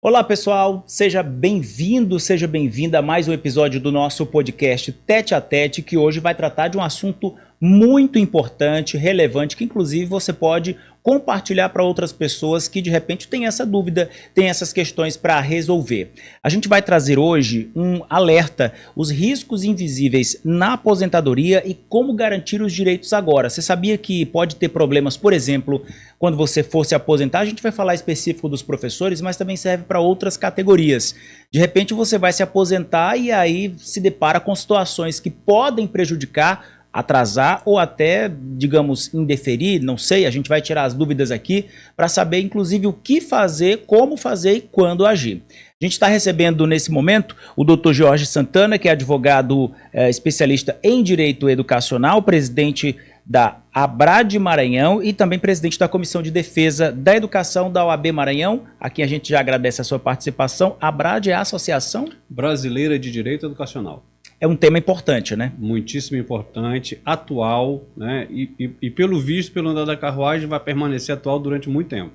Olá pessoal, seja bem-vindo, seja bem-vinda a mais um episódio do nosso podcast Tete a Tete, que hoje vai tratar de um assunto muito importante, relevante, que inclusive você pode compartilhar para outras pessoas que de repente têm essa dúvida, têm essas questões para resolver. A gente vai trazer hoje um alerta, os riscos invisíveis na aposentadoria e como garantir os direitos agora. Você sabia que pode ter problemas, por exemplo, quando você for se aposentar? A gente vai falar específico dos professores, mas também serve para outras categorias. De repente você vai se aposentar e aí se depara com situações que podem prejudicar, atrasar ou até, digamos, indeferir, não sei, a gente vai tirar as dúvidas aqui para saber, inclusive, o que fazer, como fazer e quando agir. A gente está recebendo, nesse momento, o Dr. Jorge Santana, que é advogado especialista em Direito Educacional, presidente da ABRAD Maranhão e também presidente da Comissão de Defesa da Educação da OAB Maranhão. Aqui a gente já agradece a sua participação. A ABRAD é a Associação Brasileira de Direito Educacional. É um tema importante, né? Muitíssimo importante, atual, né? E pelo visto, pelo andar da carruagem, vai permanecer atual durante muito tempo.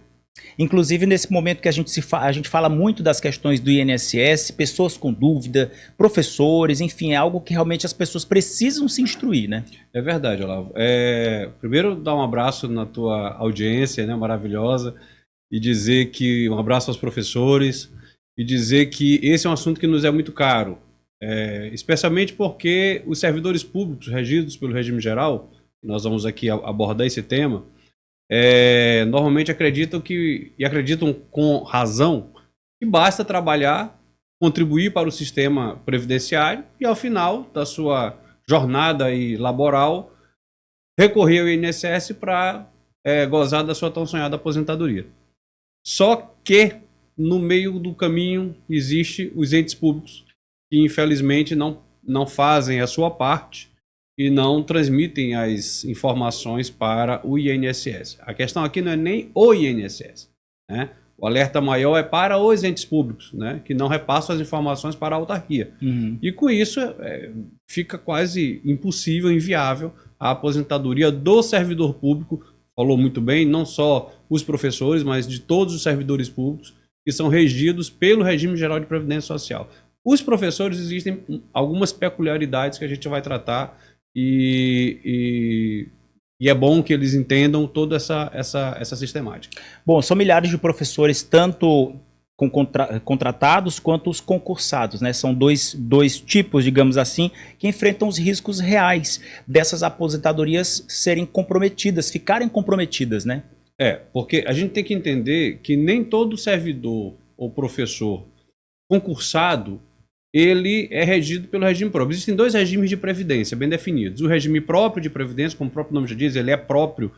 Inclusive, nesse momento que a gente fala muito das questões do INSS, pessoas com dúvida, professores, enfim, é algo que realmente as pessoas precisam se instruir, né? É verdade, Olavo. Primeiro, dar um abraço na tua audiência, né, maravilhosa, e dizer que um abraço aos professores, e dizer que esse é um assunto que nos é muito caro. Especialmente porque os servidores públicos regidos pelo regime geral, nós vamos aqui abordar esse tema, normalmente acreditam com razão que basta trabalhar, contribuir para o sistema previdenciário e ao final da sua jornada laboral recorrer ao INSS para gozar da sua tão sonhada aposentadoria. Só que no meio do caminho existem os entes públicos que infelizmente não fazem a sua parte e não transmitem as informações para o INSS. A questão aqui não é nem o INSS, né? O alerta maior é para os entes públicos, né? Que não repassam as informações para a autarquia. Uhum. E com isso fica quase impossível, inviável a aposentadoria do servidor público. Falou muito bem, não só os professores, mas de todos os servidores públicos que são regidos pelo Regime Geral de Previdência Social. Os professores, existem algumas peculiaridades que a gente vai tratar e é bom que eles entendam toda essa sistemática. Bom, são milhares de professores, tanto contratados quanto os concursados, né? São dois tipos, digamos assim, que enfrentam os riscos reais dessas aposentadorias serem comprometidas, ficarem comprometidas, né? Porque a gente tem que entender que nem todo servidor ou professor concursado ele é regido pelo regime próprio. Existem dois regimes de previdência bem definidos. O regime próprio de previdência, como o próprio nome já diz, ele é próprio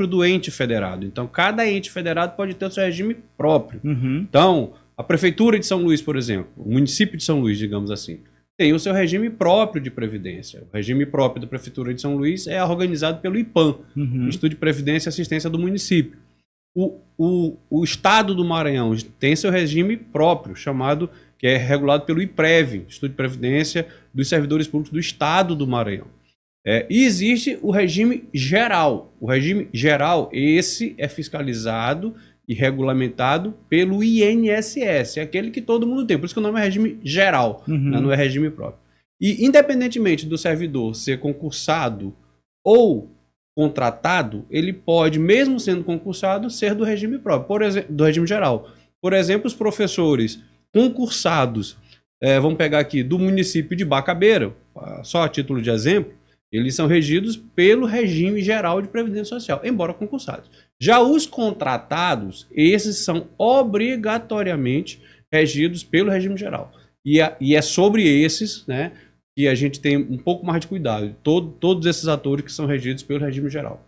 do ente federado. Então, cada ente federado pode ter o seu regime próprio. Uhum. Então, a Prefeitura de São Luís, por exemplo, o município de São Luís, digamos assim, tem o seu regime próprio de previdência. O regime próprio da Prefeitura de São Luís é organizado pelo IPAM, Instituto de Previdência e Assistência do Município. O Estado do Maranhão tem seu regime próprio, que é regulado pelo IPREV, Instituto de Previdência dos Servidores Públicos do Estado do Maranhão. E existe o regime geral. O regime geral, esse é fiscalizado e regulamentado pelo INSS, é aquele que todo mundo tem, por isso que o nome é regime geral, né, não é regime próprio. E independentemente do servidor ser concursado ou contratado, ele pode, mesmo sendo concursado, ser do regime próprio, por exemplo, do regime geral. Por exemplo, os professores concursados, vamos pegar aqui, do município de Bacabeira, só a título de exemplo, eles são regidos pelo regime geral de previdência social, embora concursados. Já os contratados, esses são obrigatoriamente regidos pelo regime geral. E é sobre esses, né, que a gente tem um pouco mais de cuidado. Todos esses atores que são regidos pelo regime geral.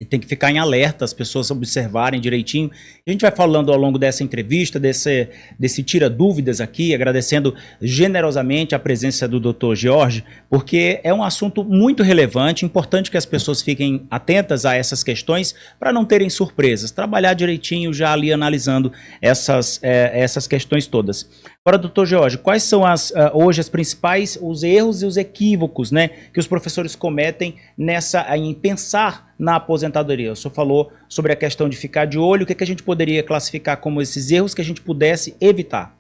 E tem que ficar em alerta, as pessoas observarem direitinho. A gente vai falando ao longo dessa entrevista, desse tira dúvidas aqui, agradecendo generosamente a presença do Dr. Jorge, porque é um assunto muito relevante, importante que as pessoas fiquem atentas a essas questões para não terem surpresas. Trabalhar direitinho já ali analisando essas questões todas. Agora, doutor George, quais são hoje os erros e os equívocos, né, que os professores cometem em pensar na aposentadoria? O senhor falou sobre a questão de ficar de olho, o que a gente poderia classificar como esses erros que a gente pudesse evitar?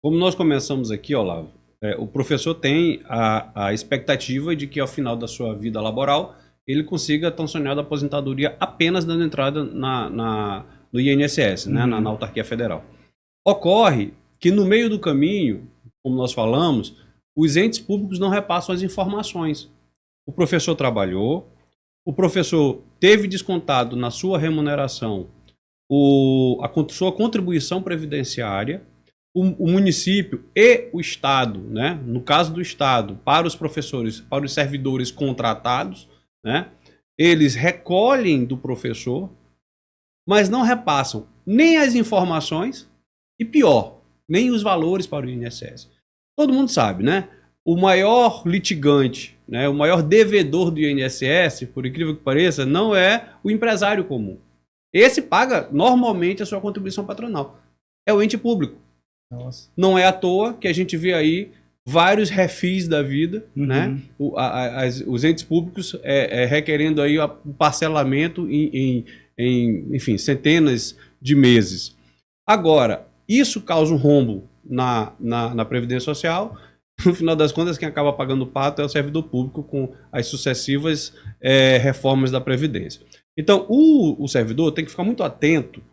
Como nós começamos aqui, Olavo, o professor tem a expectativa de que ao final da sua vida laboral ele consiga a tão sonhada aposentadoria apenas dando entrada no INSS, né, na autarquia federal. Ocorre que no meio do caminho, como nós falamos, os entes públicos não repassam as informações. O professor trabalhou, o professor teve descontado na sua remuneração a sua contribuição previdenciária, o município e o Estado, né, no caso do Estado, para os professores, para os servidores contratados, né, eles recolhem do professor, mas não repassam nem as informações e, pior, nem os valores para o INSS. Todo mundo sabe, né? O maior litigante, né, o maior devedor do INSS, por incrível que pareça, não é o empresário comum. Esse paga normalmente a sua contribuição patronal. É o ente público. Nossa. Não é à toa que a gente vê aí vários refis da vida, né? Os entes públicos requerendo aí o parcelamento enfim, centenas de meses. Agora, isso causa um rombo na Previdência Social. No final das contas, quem acaba pagando o pato é o servidor público com as sucessivas reformas da Previdência. Então, o servidor tem que ficar muito atento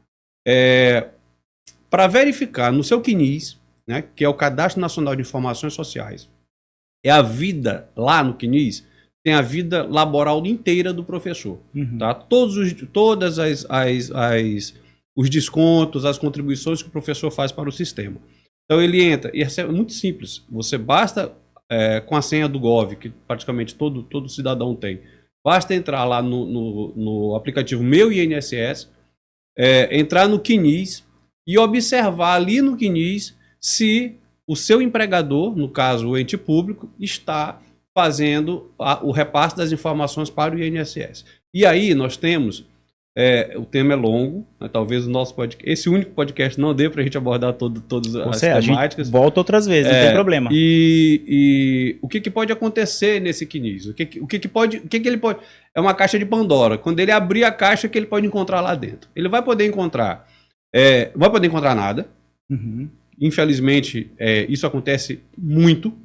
para verificar no seu CNIS, né, que é o Cadastro Nacional de Informações Sociais, é a vida lá no CNIS, tem a vida laboral inteira do professor. Tá? Todos os descontos, as contribuições que o professor faz para o sistema. Então ele entra, e é muito simples, você basta, com a senha do Gov, que praticamente todo cidadão tem, basta entrar lá no aplicativo Meu INSS, entrar no CNIS e observar ali no CNIS se o seu empregador, no caso o ente público, está fazendo o repasse das informações para o INSS. E aí nós temos, o tema é longo, né, talvez o nosso podcast, esse único podcast não dê para a gente abordar todas as temáticas. A gente volta outras vezes, não tem problema. E o que pode acontecer nesse CNIS? O que ele pode... É uma caixa de Pandora. Quando ele abrir a caixa, o que ele pode encontrar lá dentro? Ele vai poder encontrar... vai poder encontrar nada. Infelizmente, isso acontece muito,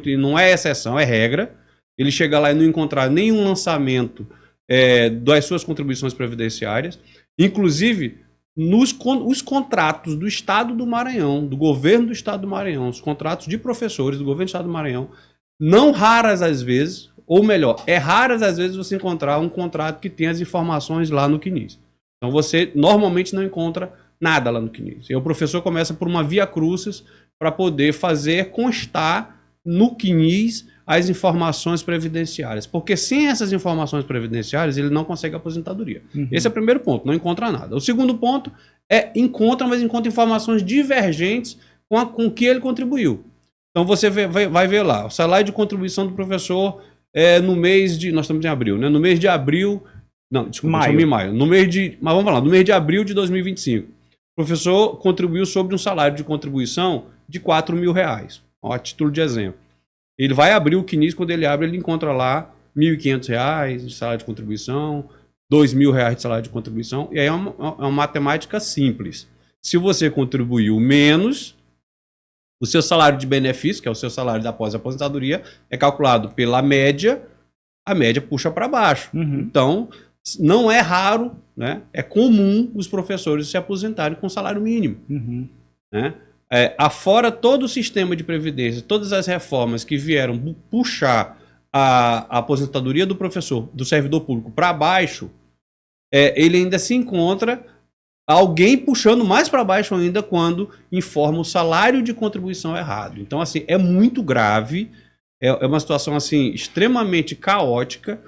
e não é exceção, é regra. Ele chega lá e não encontrar nenhum lançamento das suas contribuições previdenciárias. Inclusive, os contratos do Estado do Maranhão, do governo do Estado do Maranhão, os contratos de professores do governo do Estado do Maranhão, não raras às vezes, ou melhor, raras às vezes você encontrar um contrato que tem as informações lá no CNIS. Então você normalmente não encontra nada lá no CNIS. E o professor começa por uma via crucis para poder fazer constar no CNIS as informações previdenciárias. Porque sem essas informações previdenciárias, ele não consegue aposentadoria. Esse é o primeiro ponto, não encontra nada. O segundo ponto encontra informações divergentes com o que ele contribuiu. Então você vai ver lá, o salário de contribuição do professor no mês de... Nós estamos em abril, né? No mês de abril... Não, desculpa, estamos em maio. Mas vamos falar, no mês de abril de 2025. O professor contribuiu sobre um salário de contribuição de R$4.000. A título de exemplo. Ele vai abrir o CNIS, quando ele abre, ele encontra lá R$1.500 de salário de contribuição, R$2.000 de salário de contribuição, e aí é uma matemática simples. Se você contribuiu menos, o seu salário de benefício, que é o seu salário após a aposentadoria, é calculado pela média, a média puxa para baixo. Então, não é raro, né? É comum os professores se aposentarem com salário mínimo. Né? Afora todo o sistema de previdência, todas as reformas que vieram puxar a aposentadoria do professor, do servidor público para baixo, ele ainda se encontra alguém puxando mais para baixo ainda quando informa o salário de contribuição errado. Então, assim, é muito grave, é uma situação assim extremamente caótica,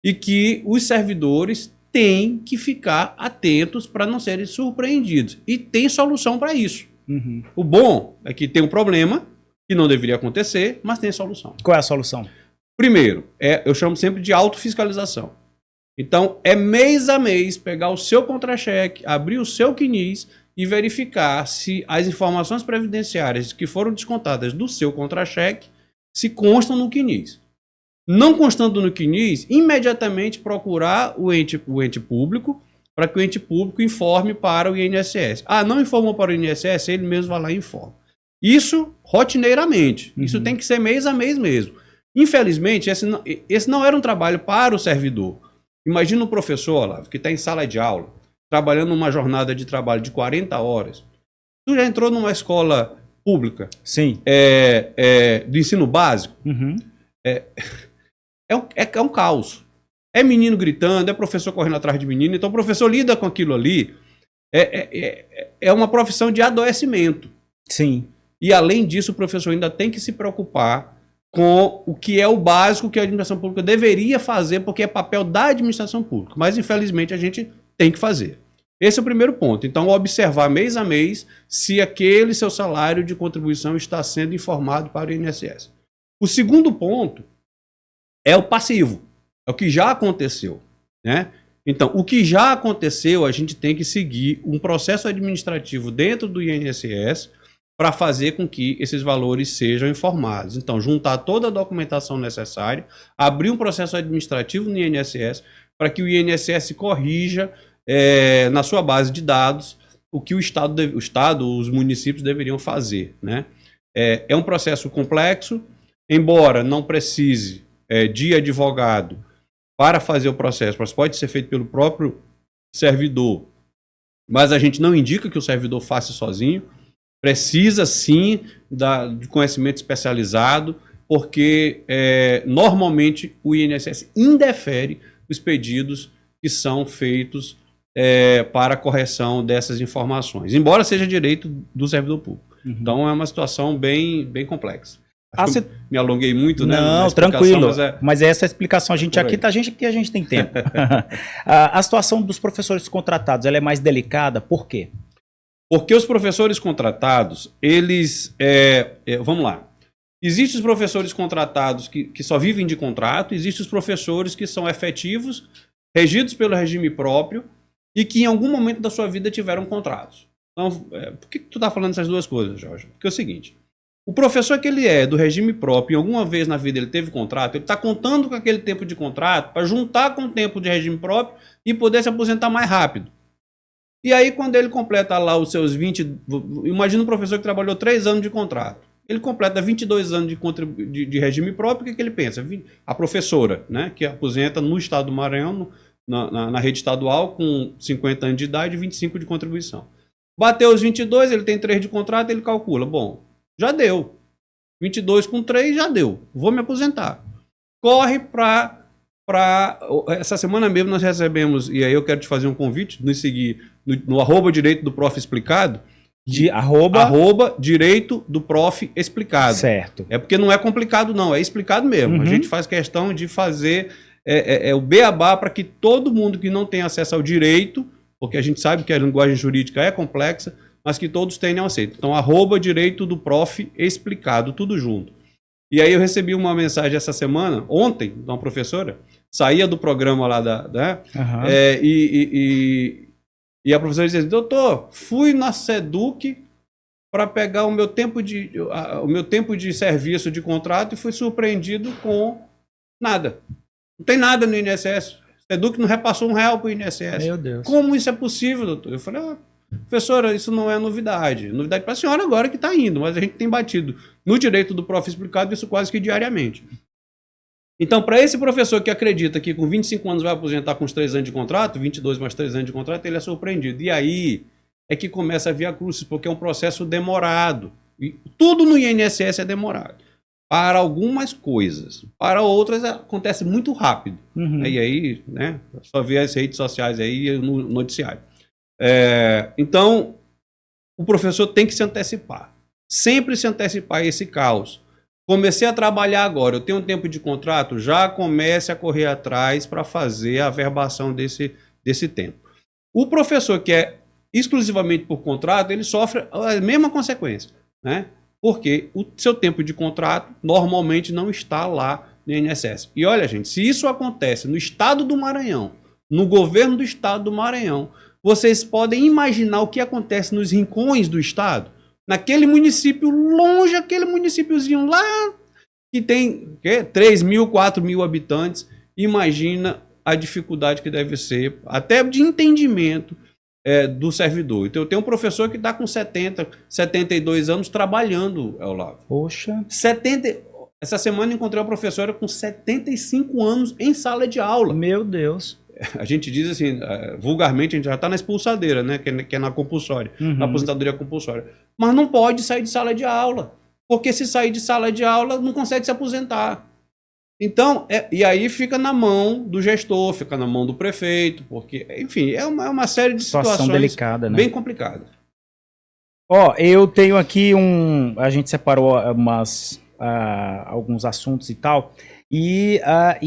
e que os servidores têm que ficar atentos para não serem surpreendidos. E tem solução para isso. O bom é que tem um problema que não deveria acontecer, mas tem solução. Qual é a solução? Primeiro, eu chamo sempre de autofiscalização. Então, mês a mês, pegar o seu contra-cheque, abrir o seu CNIS e verificar se as informações previdenciárias que foram descontadas do seu contra-cheque se constam no CNIS. Não constando no CNIS, imediatamente procurar o ente público para que o ente público informe para o INSS. Não informou para o INSS, ele mesmo vai lá e informa. Isso rotineiramente. Isso tem que ser mês a mês mesmo. Infelizmente, esse não era um trabalho para o servidor. Imagina um professor, Olavo, que está em sala de aula, trabalhando uma jornada de trabalho de 40 horas. Tu já entrou numa escola pública? Sim. Do ensino básico? É um caos. É menino gritando, é professor correndo atrás de menino, então o professor lida com aquilo ali. É uma profissão de adoecimento. Sim. E além disso, o professor ainda tem que se preocupar com o que é o básico que a administração pública deveria fazer, porque é papel da administração pública. Mas, infelizmente, a gente tem que fazer. Esse é o primeiro ponto. Então, observar mês a mês se aquele seu salário de contribuição está sendo informado para o INSS. O segundo ponto é o passivo. É o que já aconteceu, né? Então, o que já aconteceu, a gente tem que seguir um processo administrativo dentro do INSS para fazer com que esses valores sejam informados. Então, juntar toda a documentação necessária, abrir um processo administrativo no INSS para que o INSS corrija na sua base de dados o que o Estado, os municípios deveriam fazer, né? É um processo complexo, embora não precise de advogado para fazer o processo, mas pode ser feito pelo próprio servidor, mas a gente não indica que o servidor faça sozinho. Precisa sim de conhecimento especializado, porque normalmente o INSS indefere os pedidos que são feitos para a correção dessas informações, embora seja direito do servidor público. Então é uma situação bem, bem complexa. Me alonguei muito, né? Não, tranquilo. Mas essa explicação, a gente tem tempo. A situação dos professores contratados, ela é mais delicada, por quê? Porque os professores contratados, eles... vamos lá. Existem os professores contratados que só vivem de contrato, existem os professores que são efetivos, regidos pelo regime próprio e que em algum momento da sua vida tiveram contratos. Então, por que tu está falando essas duas coisas, Jorge? Porque é o seguinte, o professor que ele é do regime próprio e alguma vez na vida ele teve contrato, ele está contando com aquele tempo de contrato para juntar com o tempo de regime próprio e poder se aposentar mais rápido. E aí, quando ele completa lá os seus 20... Imagina um professor que trabalhou 3 anos de contrato. Ele completa 22 anos de regime próprio, o que ele pensa? A professora, né, que aposenta no estado do Maranhão, na rede estadual, com 50 anos de idade e 25 de contribuição. Bateu os 22, ele tem 3 de contrato, ele calcula. Bom, já deu. 22 com 3, já deu. Vou me aposentar. Corre para... Essa semana mesmo nós recebemos, e aí eu quero te fazer um convite, nos seguir no @direito do prof explicado, @ direito do prof explicado. Certo. É porque não é complicado não, é explicado mesmo. A gente faz questão de fazer o beabá para que todo mundo que não tem acesso ao direito, porque a gente sabe que a linguagem jurídica é complexa, mas que todos tenham acesso. Então, @ direito do prof explicado, tudo junto. E aí eu recebi uma mensagem essa semana, ontem, de uma professora, saía do programa lá e a professora dizia, doutor, fui na SEDUC para pegar o meu tempo de serviço de contrato e fui surpreendido com nada. Não tem nada no INSS. SEDUC não repassou R$1 para o INSS. Meu Deus. Como isso é possível, doutor? Eu falei, professora, isso não é novidade. Novidade para a senhora agora que está indo, mas a gente tem batido no direito do prof explicado isso quase que diariamente. Então, para esse professor que acredita que com 25 anos vai aposentar com os 3 anos de contrato, 22 mais 3 anos de contrato, ele é surpreendido. E aí é que começa a via crucis, porque é um processo demorado. E tudo no INSS é demorado. Para algumas coisas. Para outras acontece muito rápido. E aí, né, só vê as redes sociais aí no noticiário. Então, o professor tem que se antecipar. Sempre se antecipar a esse caos. Comecei a trabalhar agora, eu tenho um tempo de contrato, já comece a correr atrás para fazer a averbação desse tempo. O professor que é exclusivamente por contrato, ele sofre a mesma consequência, né? Porque o seu tempo de contrato normalmente não está lá no INSS. E olha, gente, se isso acontece no estado do Maranhão, no governo do estado do Maranhão, vocês podem imaginar o que acontece nos rincões do estado? Naquele município longe, aquele municípiozinho lá que tem 3 mil, 4 mil habitantes, imagina a dificuldade que deve ser, até de entendimento do servidor. Então, eu tenho um professor que está com 70, 72 anos trabalhando, Olavo. Poxa. Essa semana encontrei uma professora com 75 anos em sala de aula. Meu Deus. A gente diz assim, vulgarmente, a gente já está na expulsadeira, né? Que é na compulsória, na aposentadoria compulsória. Mas não pode sair de sala de aula. Porque se sair de sala de aula, não consegue se aposentar. Então, e aí fica na mão do gestor, fica na mão do prefeito, porque, enfim, é uma série de situações delicada, né? Bem complicadas. Ó, eu tenho aqui a gente separou alguns assuntos e tal, e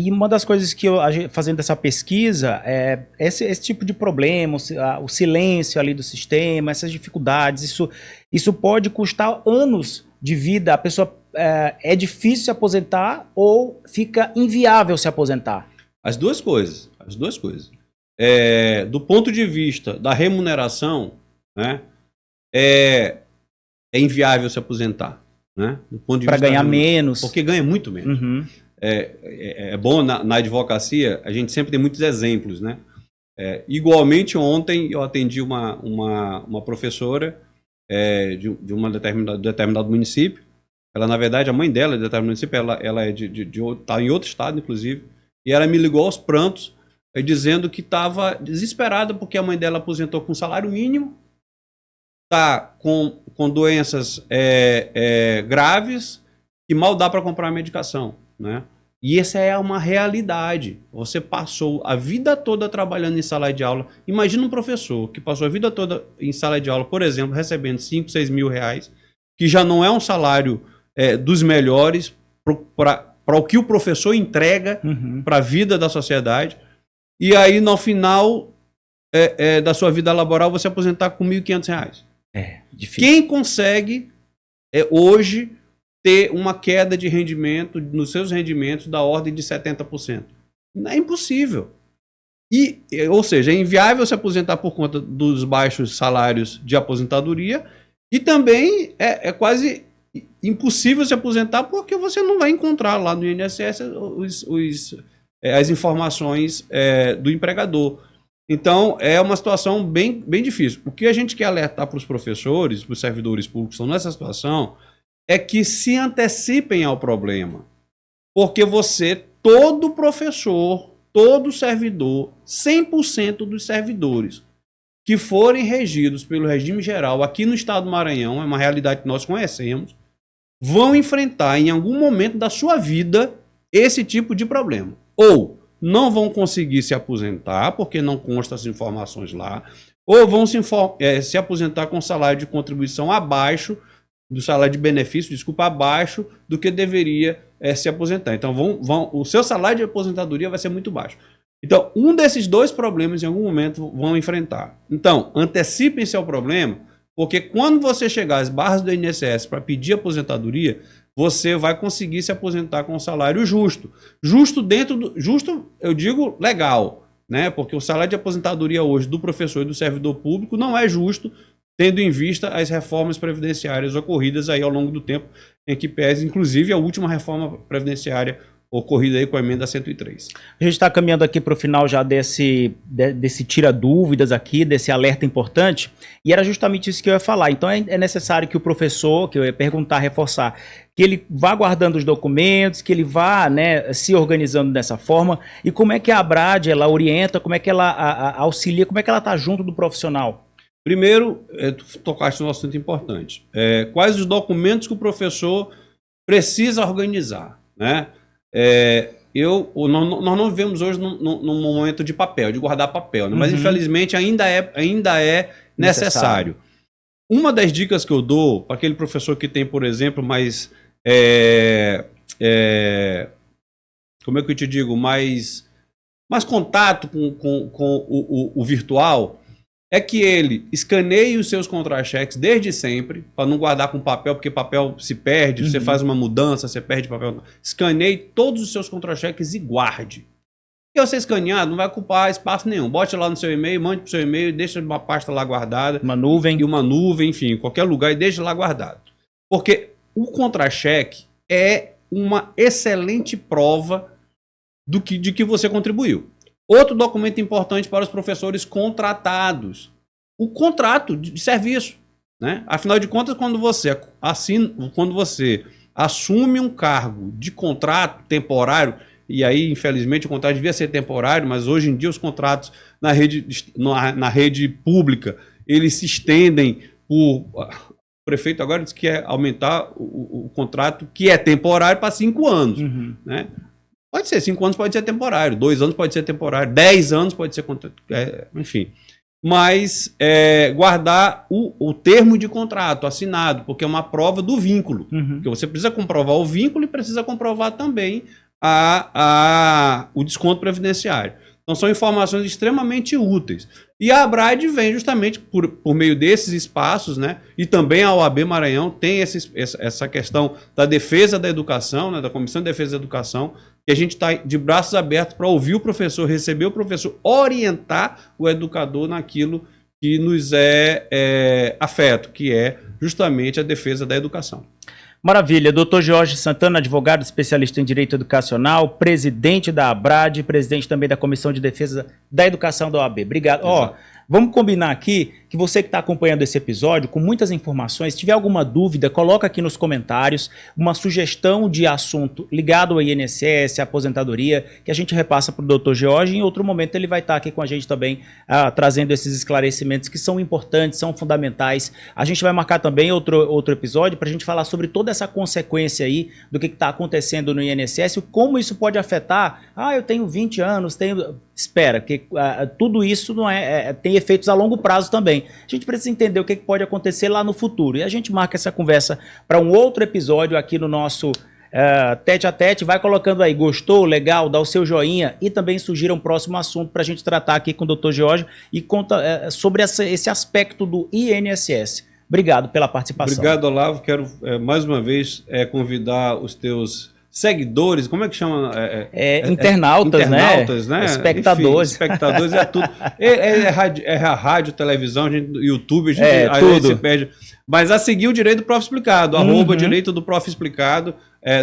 uma das coisas que fazendo essa pesquisa, esse tipo de problema, o silêncio ali do sistema, essas dificuldades, isso pode custar anos de vida. A pessoa é difícil se aposentar ou fica inviável se aposentar? As duas coisas. Do ponto de vista da remuneração, né, é inviável se aposentar. Né? Para ganhar menos. Porque ganha muito menos. Uhum. É bom na advocacia, a gente sempre tem muitos exemplos. Né? Igualmente, ontem eu atendi uma professora de uma determinado município. Ela, na verdade, a mãe dela é de determinado município, ela tá em outro estado, inclusive, e ela me ligou aos prantos, dizendo que estava desesperada porque a mãe dela aposentou com salário mínimo, está com doenças graves, que mal dá para comprar a medicação. Né? E essa é uma realidade. Você passou a vida toda trabalhando em sala de aula. Imagina um professor que passou a vida toda em sala de aula, por exemplo, recebendo 5, 6 mil reais, que já não é um salário dos melhores para o que o professor entrega para a vida da sociedade. E aí, no final da sua vida laboral, você aposentar com R$ 1.500. É difícil. Quem consegue hoje ter uma queda de rendimento nos seus rendimentos da ordem de 70%? É impossível. Ou seja, é inviável se aposentar por conta dos baixos salários de aposentadoria e também é quase impossível se aposentar porque você não vai encontrar lá no INSS as informações do empregador. Então, é uma situação bem, bem difícil. O que a gente quer alertar para os professores, para os servidores públicos que estão nessa situação, é que se antecipem ao problema. Porque todo professor, todo servidor, 100% dos servidores que forem regidos pelo regime geral aqui no estado do Maranhão, é uma realidade que nós conhecemos, vão enfrentar em algum momento da sua vida esse tipo de problema. Ou não vão conseguir se aposentar, porque não constam as informações lá, ou vão se aposentar com salário de contribuição abaixo do salário de benefício, abaixo do que deveria se aposentar. Então, o seu salário de aposentadoria vai ser muito baixo. Então, um desses dois problemas, em algum momento, vão enfrentar. Então, antecipem-se ao problema, porque quando você chegar às barras do INSS para pedir aposentadoria, você vai conseguir se aposentar com um salário justo. Justo, eu digo, legal, né? Porque o salário de aposentadoria hoje do professor e do servidor público não é justo, tendo em vista as reformas previdenciárias ocorridas aí ao longo do tempo, em que pese, inclusive, a última reforma previdenciária ocorrida aí com a emenda 103. A gente está caminhando aqui para o final já desse tira-dúvidas aqui, desse alerta importante, e era justamente isso que eu ia falar. Então é necessário que o professor, que eu ia perguntar, reforçar, que ele vá guardando os documentos, que ele vá, né, se organizando dessa forma. E como é que a ABRAD, ela orienta, como é que ela auxilia, como é que ela está junto do profissional? Primeiro, tu tocaste num assunto importante. Quais os documentos que o professor precisa organizar, né? Nós não vivemos hoje num momento de papel, de guardar papel, né? Mas infelizmente ainda é necessário. Uma das dicas que eu dou para aquele professor que tem, por exemplo, mais como é que eu te digo, mais contato com o virtual, é que ele escaneie os seus contra-cheques desde sempre, para não guardar com papel, porque papel se perde, você faz uma mudança, você perde papel. Escaneie todos os seus contra-cheques e guarde. Porque você escanear não vai ocupar espaço nenhum. Bote lá no seu e-mail, mande pro seu e-mail, deixa uma pasta lá guardada. Uma nuvem. E uma nuvem, enfim, em qualquer lugar e deixa lá guardado. Porque o contra-cheque é uma excelente prova de que você contribuiu. Outro documento importante para os professores contratados. O contrato de serviço. Né? Afinal de contas, quando você assume um cargo de contrato temporário, e aí, infelizmente, o contrato devia ser temporário, mas hoje em dia os contratos na rede pública, eles se estendem por... O prefeito agora disse que é aumentar o contrato que é temporário para 5 anos. Uhum. Né? Pode ser, 5 anos pode ser temporário, 2 anos pode ser temporário, 10 anos pode ser... enfim... Mas guardar o termo de contrato assinado, porque é uma prova do vínculo. Uhum. Porque você precisa comprovar o vínculo e precisa comprovar também o desconto previdenciário. Então são informações extremamente úteis. E a ABRAD vem justamente por meio desses espaços, né? E também a OAB Maranhão tem essa questão da defesa da educação, né? Da Comissão de Defesa da Educação, que a gente está de braços abertos para ouvir o professor, receber o professor, orientar o educador naquilo que nos é afeto, que é justamente a defesa da educação. Maravilha. Dr. Jorge Santana, advogado especialista em Direito Educacional, presidente da ABRAD, presidente também da Comissão de Defesa da Educação da OAB. Obrigado. Vamos combinar aqui que você que está acompanhando esse episódio, com muitas informações, se tiver alguma dúvida, coloca aqui nos comentários uma sugestão de assunto ligado ao INSS, à aposentadoria, que a gente repassa para o Dr. Jorge e em outro momento ele vai estar aqui com a gente também, trazendo esses esclarecimentos que são importantes, são fundamentais. A gente vai marcar também outro episódio para a gente falar sobre toda essa consequência aí do que está acontecendo no INSS, como isso pode afetar. Eu tenho 20 anos, Espera, que tudo isso não tem efeitos a longo prazo também. A gente precisa entender o que pode acontecer lá no futuro. E a gente marca essa conversa para um outro episódio aqui no nosso Tete a Tete. Vai colocando aí, gostou, legal, dá o seu joinha e também sugira um próximo assunto para a gente tratar aqui com o Dr. Jorge e conta sobre esse aspecto do INSS. Obrigado pela participação. Obrigado, Olavo. Quero mais uma vez convidar os teus seguidores, como é que chama? Internautas, né? Espectadores. Enfim, espectadores é tudo. É a rádio, televisão, YouTube, a gente aí se perde. Mas a seguir o Direito do Prof. Explicado, @ Direito do Prof. Explicado,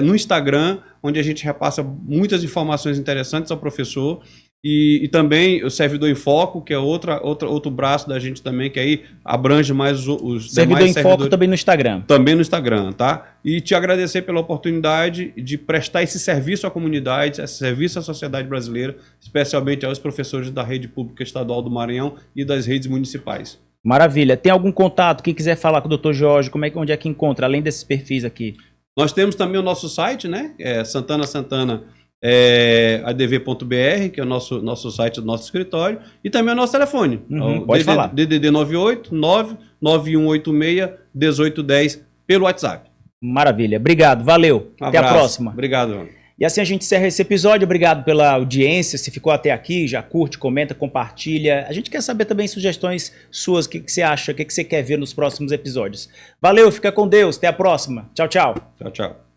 no Instagram, onde a gente repassa muitas informações interessantes ao professor. E também o Servidor em Foco, que é outro braço da gente também, que aí abrange mais os Servidor em Foco também no Instagram. Também no Instagram, tá? E te agradecer pela oportunidade de prestar esse serviço à comunidade, esse serviço à sociedade brasileira, especialmente aos professores da Rede Pública Estadual do Maranhão e das redes municipais. Maravilha. Tem algum contato? Quem quiser falar com o Dr. Jorge, onde é que encontra, além desses perfis aqui? Nós temos também o nosso site, né? Santana adv.br, que é o nosso site do nosso escritório, e também o nosso telefone. Pode falar. DDD 98 99186 1810 pelo WhatsApp. Maravilha. Obrigado. Valeu. Até a próxima. Obrigado, mano. E assim a gente encerra esse episódio. Obrigado pela audiência. Se ficou até aqui, já curte, comenta, compartilha. A gente quer saber também sugestões suas, o que você acha, o que você quer ver nos próximos episódios. Valeu, fica com Deus. Até a próxima. Tchau, tchau. Tchau, tchau.